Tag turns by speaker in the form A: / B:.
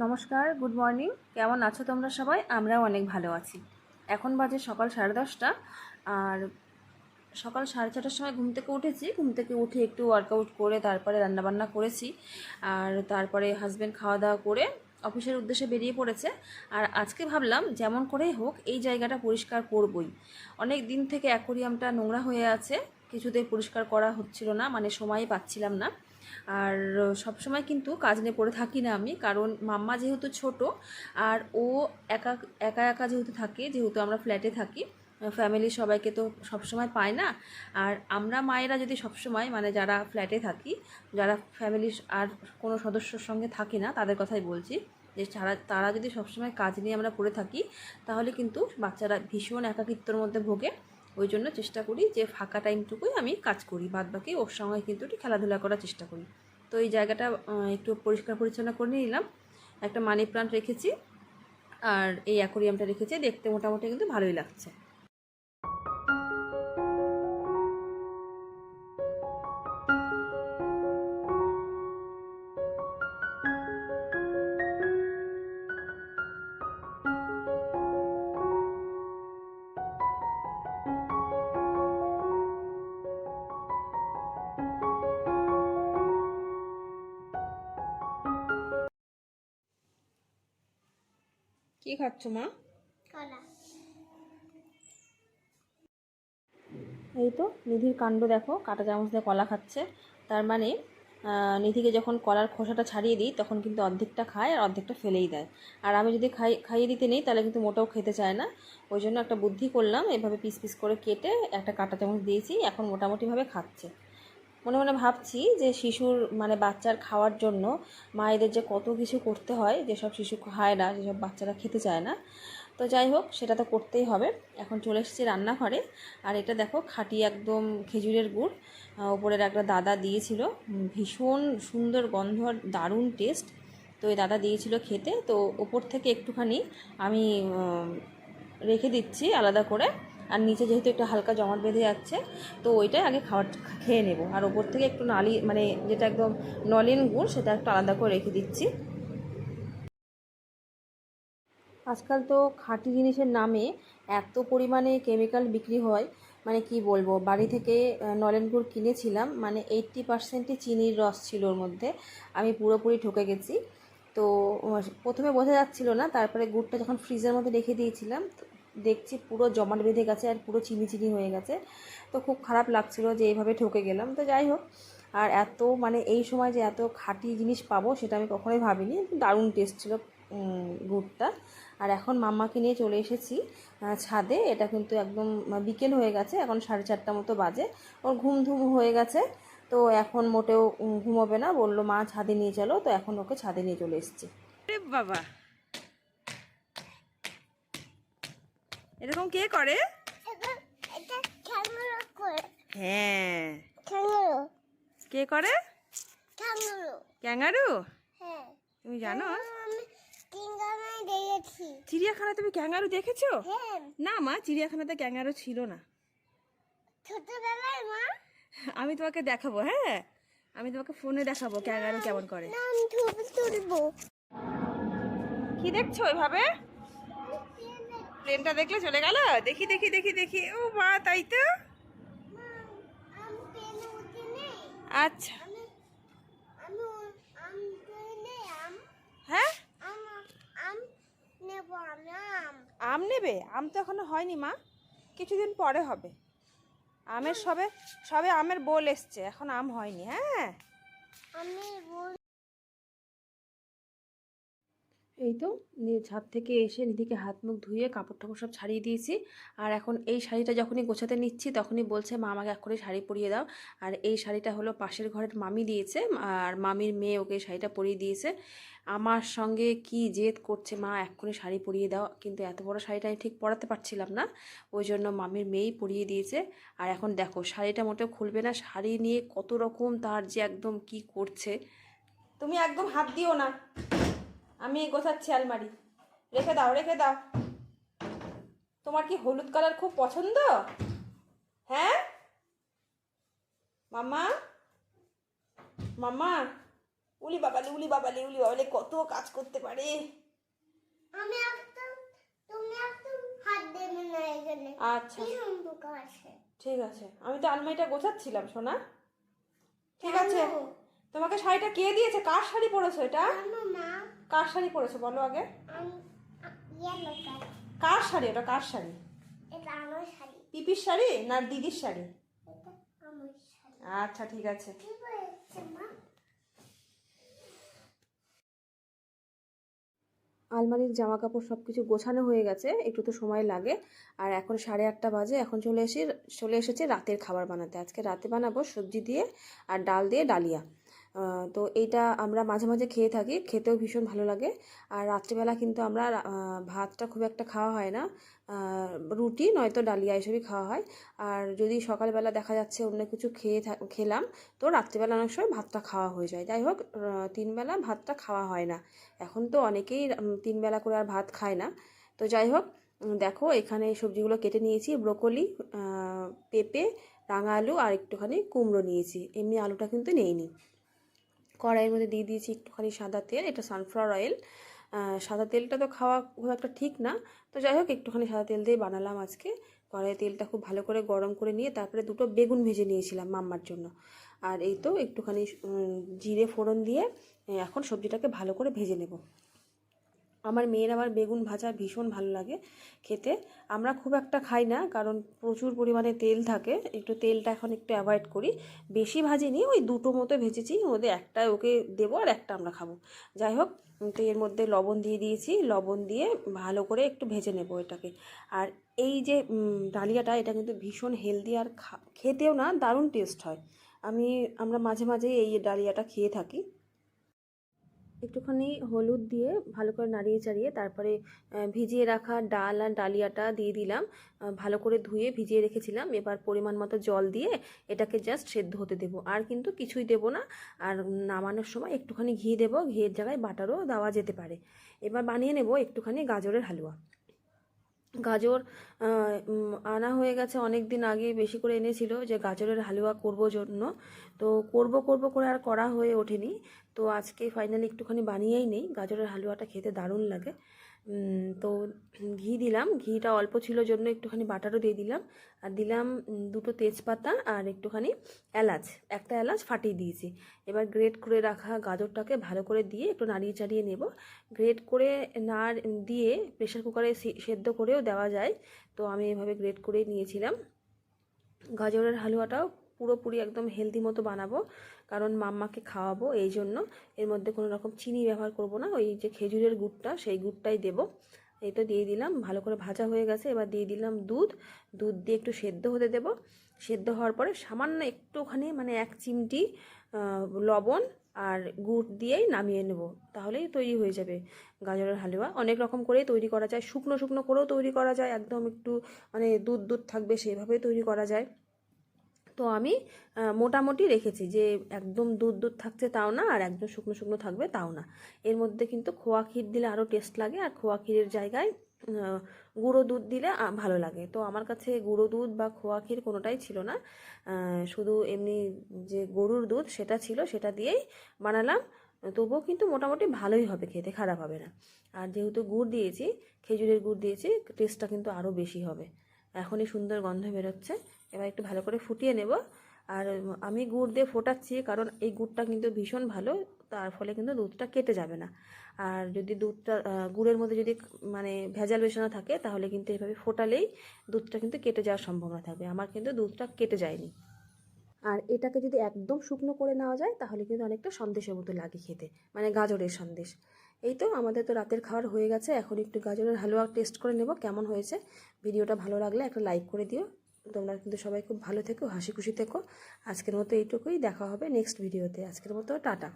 A: নমস্কার, good morning. কেমন আছো তোমরা সবাই? আমরাও অনেক ভালো আছি। এখন বাজে সকাল 10:30, আর সকাল 6:30টার সময় ঘুম থেকে উঠেছি। ঘুম থেকে উঠে একটু ওয়ার্কআউট করে তারপরে রান্নাবান্না করেছি, আর তারপরে হাজব্যান্ড খাওয়া দাওয়া করে অফিসের উদ্দেশ্যে বেরিয়ে পড়েছে। আর আজকে ভাবলাম যেমন করেই হোক এই জায়গাটা পরিষ্কার করবই। অনেক দিন থেকে অ্যাকোয়ারিয়ামটা নোংরা হয়ে আছে, কিছুতেই পরিষ্কার করা হচ্ছিল না, মানে সময়ই পাচ্ছিলাম না। আর সবসময় কিন্তু কাজ নিয়ে পড়ে থাকি না আমি, কারণ মাম্মা যেহেতু ছোট আর ও একা একা একা যেহেতু থাকে, যেহেতু আমরা ফ্ল্যাটে থাকি, ফ্যামিলির সবাইকে তো সবসময় পায় না। আর আমরা মায়েরা যদি সবসময়, মানে যারা ফ্ল্যাটে থাকি, যারা ফ্যামিলির আর কোনো সদস্যর সঙ্গে থাকি না, তাদের কথাই বলছি, যে তারা যদি সবসময় কাজ নিয়ে আমরা পড়ে থাকি, তাহলে কিন্তু বাচ্চারা ভীষণ একাকিত্বর মধ্যে ভোগে। ওই জন্য চেষ্টা করি যে ফাঁকা টাইমটুকুই আমি কাজ করি, বাদ বাকি ওর সঙ্গে কিন্তু একটু খেলাধুলা করার চেষ্টা করি। তো এই জায়গাটা একটু পরিষ্কার পরিচ্ছন্ন করে নিলাম। একটা মানি প্লান্ট রেখেছি, আর এই অ্যাকোরিয়ামটা রেখেছি, দেখতে মোটামুটি কিন্তু ভালোই লাগছে। কি খাচ্ছ মা?
B: কলা।
A: এই তো নিধির কাণ্ড দেখো, কাঁটা চামচ দিয়ে কলা খাচ্ছে। তার মানে নিধিকে যখন কলার খোসাটা ছাড়িয়ে দিই তখন কিন্তু অর্ধেকটা খায় আর অর্ধেকটা ফেলেই দেয়। আর আমি যদি খাইয়ে দিতে নেই তাহলে কিন্তু মোটেও খেতে চায় না। ওই জন্য একটা বুদ্ধি করলাম, এভাবে পিস পিস করে কেটে একটা কাঁটা চামচ দিয়েছি, এখন মোটামুটিভাবে খাচ্ছে। মনে মনে ভাবছি যে শিশুর, মানে বাচ্চার খাওয়ার জন্য মায়েদের যে কত কিছু করতে হয়, যেসব শিশু খায় না, যেসব বাচ্চারা খেতে চায় না। তো যাই হোক, সেটা তো করতেই হবে। এখন চলে এসেছি রান্নাঘরে। আর এটা দেখো, খাঁটি একদম খেজুরের গুড় ওপরের একটা দাদা দিয়েছিল, ভীষণ সুন্দর গন্ধ আর দারুণ টেস্ট। তো এই দাদা দিয়েছিল খেতে, তো ওপর থেকে একটুখানি আমি রেখে দিচ্ছি আলাদা করে। আর নিচে যেহেতু একটু হালকা জমাট বেঁধে যাচ্ছে, তো ওইটাই আগে খেয়ে নেব। আর ওপর থেকে একটু নালি, মানে যেটা একদম নলেন গুড়, সেটা একটু আলাদা করে রেখে দিচ্ছি। আজকাল তো খাঁটি জিনিসের নামে এত পরিমাণে কেমিক্যাল বিক্রি হয়, মানে কি বলবো। বাড়ি থেকে নলেন গুড় কিনেছিলাম, মানে 80% চিনির রস ছিল ওর মধ্যে। আমি পুরোপুরি ঠকে গেছি। তো প্রথমে বোঝা যাচ্ছিল না, তারপরে গুড়টা যখন ফ্রিজের মধ্যে রেখে দিয়েছিলাম, দেখছি পুরো জমাট বেঁধে গেছে আর পুরো চিনি চিনি হয়ে গেছে। তো খুব খারাপ লাগছিল যে এইভাবে ঠকে গেলাম। তো যাই হোক, আর এত, মানে এই সময় যে এত খাঁটি জিনিস পাবো সেটা আমি কখনোই ভাবিনি। দারুণ টেস্ট ছিল গুড়টা। আর এখন মাম্মাকে নিয়ে চলে এসেছি ছাদে। এটা কিন্তু একদম বিকেল হয়ে গেছে, এখন 4:30 মতো বাজে। ওর ঘুম ধুম হয়ে গেছে, তো এখন মোটেও ঘুমোবে না, বললো মা ছাদে নিয়ে চলো, তো এখন ওকে ছাদে নিয়ে চলে এসেছি। বাবা, এরকম কে করে? হ্যাঁ, কে করে? ক্যাঙ্গারু। তুমি জানো চিড়িয়াখানা? তুমি ক্যাঙ্গারু দেখেছো? না মা, চিড়িয়াখানাতে ক্যাঙ্গারু ছিল না।
B: ছোটবেলায় মা,
A: আমি তোমাকে দেখাবো, হ্যাঁ, আমি তোমাকে ফোনে দেখাবো ক্যাঙ্গারু কেমন করে।
B: তুলবো।
A: কি দেখছো ওইভাবে? প্লেনটা দেখলে চলে গেল। দেখি দেখি দেখি দেখি, ও মা, তাই তো। আচ্ছা, হ্যাঁ, আম নেবে? আম তো এখনো হয়নি মা, কিছুদিন পরে হবে। আমের সবে সবে আমের বোল এসছে, এখন আম হয়নি। হ্যাঁ, এই তো ছাদ থেকে এসে নিধিকে হাত মুখ ধুয়ে কাপড় টাপড় সব ছাড়িয়ে দিয়েছি। আর এখন এই শাড়িটা যখনই গোছাতে নিচ্ছি তখনই বলছে মা আমাকে এক্ষুনি শাড়ি পরিয়ে দাও। আর এই শাড়িটা হলো পাশের ঘরের মামি দিয়েছে, আর মামির মেয়ে ওকে শাড়িটা পরিয়ে দিয়েছে। আমার সঙ্গে কি জেদ করছে, মা এক্ষুনি শাড়ি পরিয়ে দাও, কিন্তু এত বড় শাড়িটা আমি ঠিক পরাতে পারছিলাম না, ওই জন্য মামির মেয়েই পরিয়ে দিয়েছে। আর এখন দেখো শাড়িটা মোটেও খুলবে না, শাড়ি নিয়ে কত রকম তার যে একদম কি করছে। তুমি একদম হাত দিও না, আমি গোছাচ্ছি আলমারি। রেখে দাও, রেখে দাও। তোমার কি হলুদ কালার খুব পছন্দ? হ্যাঁ মাম্মা, মাম্মা, উলি বাবালে উলি বাবালে উলি বাবালে কত কাজ করতে পারে।
B: আমি একদম তুমি একদম হাত দেবে না এখানে।
A: আচ্ছা
B: কি সম্পর্ক আছে?
A: ঠিক আছে, আমি তো আলমারিটা গোছাচ্ছিলাম সোনা। ঠিক
B: কেন?
A: আছে, তোমাকে শাড়িটা কে দিয়েছে? কার শাড়ি পরেছো এটা?
B: কেন মা?
A: কার শাড়ি পরেছো বলো আগে?
B: Yellow colour.
A: কার শাড়ি ওটা? কার শাড়ি?
B: এটা আমার শাড়ি।
A: পিপির শাড়ি না দিদির শাড়ি?
B: এটা আমার শাড়ি।
A: আচ্ছা ঠিক আছে।
B: কি বলেছে মা?
A: আলমারির জামা কাপড় সব কিছু গোছানো হয়ে গেছে, একটু তো সময় লাগে। আর এখন 8:30 বাজে, এখন চলে এসেছে রাতের খাবার বানাতে। আজকে রাতে বানাবো সবজি দিয়ে আর ডাল দিয়ে ডালিয়া। তো এইটা আমরা মাঝে মাঝে খেয়ে থাকি, খেতেও ভীষণ ভালো লাগে। আর রাত্রিবেলা কিন্তু আমরা ভাতটা খুব একটা খাওয়া হয় না, রুটি নয়তো ডালিয়া এসবই খাওয়া হয়। আর যদি সকালবেলা দেখা যাচ্ছে অন্য কিছু খেলাম, তো রাত্রিবেলা অনেক সময় ভাতটা খাওয়া হয়ে যায়। যাই হোক, 3 বেলা ভাতটা খাওয়া হয় না। এখন তো অনেকেই 3 বেলা করে আর ভাত খায় না। তো যাই হোক, দেখো এখানে সবজিগুলো কেটে নিয়েছি। ব্রোকলি, পেঁপে, রাঙা আলু আর একটুখানি কুমড়ো নিয়েছি, এমনি আলুটা কিন্তু নেইনি। কড়াইয়ের মধ্যে দিয়ে দিয়েছি একটুখানি সাদা তেল, এটা সানফ্লাওয়ার অয়েল। সাদা তেলটা তো খাওয়া খুব একটা ঠিক না, তো যাই হোক একটুখানি সাদা তেল দিয়ে বানালাম আজকে। কড়াইয়ে তেলটা খুব ভালো করে গরম করে নিয়ে তারপরে 2টো বেগুন ভেজে নিয়েছিলাম মাম্মার জন্য। আর এই তো একটুখানি জিরে ফোড়ন দিয়ে এখন সবজিটাকে ভালো করে ভেজে নেব। আমার মেয়ের আবার বেগুন ভাজা ভীষণ ভালো লাগে খেতে। আমরা খুব একটা খাই না, কারণ প্রচুর পরিমাণে তেল থাকে, একটু তেলটা এখন একটু অ্যাভয়েড করি। বেশি ভাজিনি, ওই 2টো মতো ভেজেছি, ওর মধ্যে একটা ওকে দেবো আর একটা আমরা খাবো। যাই হোক, তো এর মধ্যে লবণ দিয়ে দিয়েছি, লবণ দিয়ে ভালো করে একটু ভেজে নেব এটাকে। আর এই যে ডালিয়াটা, এটা কিন্তু ভীষণ হেলদি আর খেতেও না দারুণ টেস্ট হয়। আমরা মাঝে মাঝে এই ডালিয়াটা খেয়ে থাকি। একটুখানি হলুদ দিয়ে ভালো করে নাড়িয়ে চাড়িয়ে তারপরে ভিজিয়ে রাখা ডাল আর ডালিয়াটা দিয়ে দিলাম। ভালো করে ধুয়ে ভিজিয়ে রেখেছিলাম। এবার পরিমাণ মতো জল দিয়ে এটাকে জাস্ট সেদ্ধ হতে দেবো, আর কিন্তু কিছুই দেবো না। আর নামানোর সময় একটুখানি ঘি দেবো, ঘিয়ের জায়গায় বাটারও দেওয়া যেতে পারে। এবার বানিয়ে নেব একটুখানি গাজরের হালুয়া। গাজর আনা হয়ে গেছে অনেক দিন আগে, বেশি করে এনেছিল যে গাজরের হালুয়া করব জন্য। তো করব করে আর করা হয়ে ওঠেনি। তো আজকে ফাইনালি একটুখানি বানিয়েই নেই, গাজরের হালুয়াটা খেতে দারুণ লাগে। তো ঘি দিলাম, ঘিটা অল্প ছিল জন্য একটুখানি বাটারও দিয়ে দিলাম। আর দিলাম 2টো তেজপাতা আর একটুখানি এলাচ, একটা এলাচ ফাটিয়ে দিয়েছি। এবার গ্রেট করে রাখা গাজরটাকে ভালো করে দিয়ে একটু নাড়িয়ে চাড়িয়ে নেব। গ্রেট করে না দিয়ে প্রেশার কুকারে সেদ্ধ করেও দেওয়া যায়, তো আমি এভাবে গ্রেট করে নিয়েছিলাম। গাজরের হালুয়াটাও পুরোপুরি একদম হেলদি মতো বানাবো, কারণ মাম্মাকে খাওয়াবো, এই জন্য এর মধ্যে কোনো রকম চিনি ব্যবহার করব না। ওই যে খেজুরের গুড়টা, সেই গুড়টাই দেবো। এই তো দিয়ে দিলাম, ভালো করে ভাজা হয়ে গেছে। এবার দিয়ে দিলাম দুধ দিয়ে একটু সেদ্ধ হতে দেব। সেদ্ধ হওয়ার পরে সামান্য একটুখানি মানে 1 চিমটি লবণ আর গুড় দিয়েই নামিয়ে নেব, তাহলেই তৈরি হয়ে যাবে গাজরের হালুয়া। অনেক রকম করেই তৈরি করা যায়, শুকনো শুকনো করেও তৈরি করা যায়, একদম একটু মানে দুধ থাকবে সেভাবেই তৈরি করা যায়। তো আমি মোটামুটি রেখেছি, যে একদম দুধ থাকছে তাও না, আর একদম শুকনো শুকনো থাকবে তাও না। এর মধ্যে কিন্তু খোয়া ক্ষীর দিলে আরও টেস্ট লাগে, আর খোয়া ক্ষীরের জায়গায় গুঁড়ো দুধ দিলে ভালো লাগে। তো আমার কাছে গুঁড়ো দুধ বা খোয়া ক্ষীর কোনোটাই ছিল না, শুধু এমনি যে গরুর দুধ সেটা ছিল, সেটা দিয়েই বানালাম। তবুও কিন্তু মোটামুটি ভালোই হবে খেতে, খারাপ হবে না। আর যেহেতু গুড় দিয়েছি, খেজুরের গুড় দিয়েছি, টেস্টটা কিন্তু আরও বেশি হবে। এখনই সুন্দর গন্ধ বেরোচ্ছে। এবার একটু ভালো করে ফুটিয়ে নেব। আর আমি গুড় দিয়ে ফোটাচ্ছি কারণ এই গুড়টা কিন্তু ভীষণ ভালো, তার ফলে কিন্তু দুধটা কেটে যাবে না। আর যদি দুধটা গুড়ের মধ্যে যদি মানে ভেজাল মেশানো থাকে, তাহলে কিন্তু এভাবে ফোটালেই দুধটা কিন্তু কেটে যাওয়ার সম্ভাবনা থাকবে। আমার কিন্তু দুধটা কেটে যায়নি। আর এটাকে যদি একদম শুকনো করে নেওয়া যায়, তাহলে কিন্তু অনেকটা সন্দেশের মতো লাগে খেতে, মানে গাজরের সন্দেশ। এই তো আমাদের তো রাতের খাবার হয়ে গেছে, এখন একটু গাজরের হালুয়া টেস্ট করে নেব কেমন হয়েছে। ভিডিওটা ভালো লাগলে একটা লাইক করে দিও। তোমরা কিন্তু সবাই খুব ভালো থেকো, হাসি খুশি থেকো। আজকের মতো এইটুকুই, দেখা হবে নেক্সট ভিডিওতে। আজকের মতো টাটা।